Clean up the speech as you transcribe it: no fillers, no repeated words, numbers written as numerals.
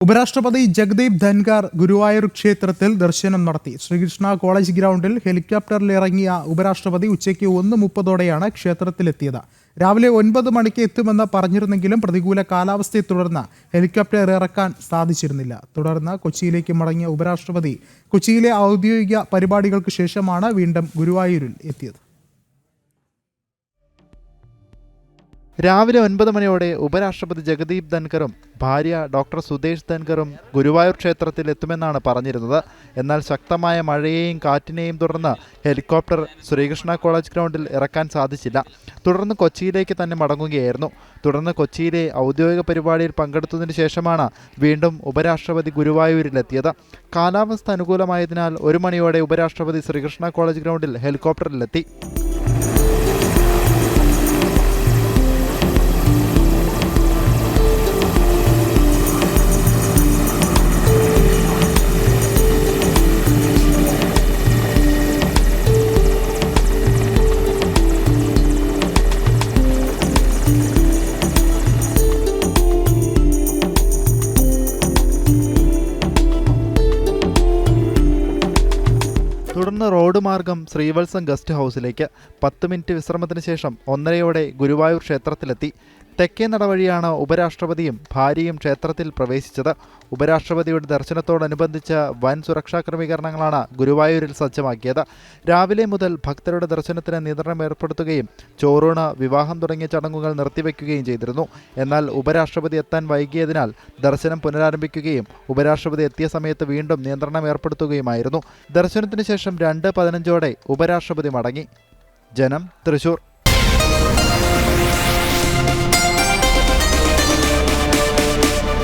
ഉപരാഷ്ട്രപതി ജഗദീപ് ധൻഖർ ഗുരുവായൂർ ക്ഷേത്രത്തിൽ ദർശനം നടത്തി. ശ്രീകൃഷ്ണ കോളേജ് ഗ്രൗണ്ടിൽ ഹെലികോപ്റ്ററിൽ ഇറങ്ങിയ ഉപരാഷ്ട്രപതി ഉച്ചയ്ക്ക് 1:30 ക്ഷേത്രത്തിലെത്തിയത്. രാവിലെ 9 മണിക്ക് എത്തുമെന്ന് പറഞ്ഞിരുന്നെങ്കിലും പ്രതികൂല കാലാവസ്ഥയെ തുടർന്ന് ഹെലികോപ്റ്റർ ഇറക്കാൻ സാധിച്ചിരുന്നില്ല. തുടർന്ന് കൊച്ചിയിലേക്ക് മടങ്ങിയ ഉപരാഷ്ട്രപതി കൊച്ചിയിലെ ഔദ്യോഗിക പരിപാടികൾക്ക് ശേഷമാണ് വീണ്ടും ഗുരുവായൂരിൽ എത്തിയത്. രാവിലെ 9 മണിയോടെ ഉപരാഷ്ട്രപതി ജഗദീപ് ധൻഖറും ഭാര്യ ഡോക്ടർ സുദേശ് ധൻഖറും ഗുരുവായൂർ ക്ഷേത്രത്തിൽ എത്തുമെന്നാണ് പറഞ്ഞിരുന്നത്. എന്നാൽ ശക്തമായ മഴയെയും കാറ്റിനെയും തുടർന്ന് ഹെലികോപ്റ്റർ ശ്രീകൃഷ്ണ കോളേജ് ഗ്രൗണ്ടിൽ ഇറക്കാൻ സാധിച്ചില്ല. തുടർന്ന് കൊച്ചിയിലേക്ക് തന്നെ മടങ്ങുകയായിരുന്നു. തുടർന്ന് കൊച്ചിയിലെ ഔദ്യോഗിക പരിപാടിയിൽ പങ്കെടുത്തതിന് ശേഷമാണ് വീണ്ടും ഉപരാഷ്ട്രപതി ഗുരുവായൂരിലെത്തിയത്. കാലാവസ്ഥ അനുകൂലമായതിനാൽ 1 മണിയോടെ ഉപരാഷ്ട്രപതി ശ്രീകൃഷ്ണ കോളേജ് ഗ്രൗണ്ടിൽ ഹെലികോപ്റ്ററിലെത്തി. തുടർന്ന് റോഡ് മാർഗം ശ്രീവത്സം ഗസ്റ്റ് ഹൗസിലേക്ക് 10 മിനിറ്റ് വിശ്രമത്തിന് ശേഷം 1:30 ഗുരുവായൂർ ക്ഷേത്രത്തിലെത്തി. തെക്കേ നടവഴിയാണ് ഉപരാഷ്ട്രപതിയും ഭാര്യയും ക്ഷേത്രത്തിൽ പ്രവേശിച്ചത്. ഉപരാഷ്ട്രപതിയുടെ ദർശനത്തോടനുബന്ധിച്ച് വൻ സുരക്ഷാ ക്രമീകരണങ്ങളാണ് ഗുരുവായൂരിൽ സജ്ജമാക്കിയത്. രാവിലെ മുതൽ ഭക്തരുടെ ദർശനത്തിന് നിയന്ത്രണം ഏർപ്പെടുത്തുകയും ചോറൂണ്, വിവാഹം തുടങ്ങിയ ചടങ്ങുകൾ നിർത്തിവെക്കുകയും ചെയ്തിരുന്നു. എന്നാൽ ഉപരാഷ്ട്രപതി എത്താൻ വൈകിയതിനാൽ ദർശനം പുനരാരംഭിക്കുകയും ഉപരാഷ്ട്രപതി എത്തിയ സമയത്ത് വീണ്ടും നിയന്ത്രണം ഏർപ്പെടുത്തുകയുമായിരുന്നു. ദർശനത്തിന് ശേഷം 2:15 ഉപരാഷ്ട്രപതി മടങ്ങി. ജനം, തൃശൂർ.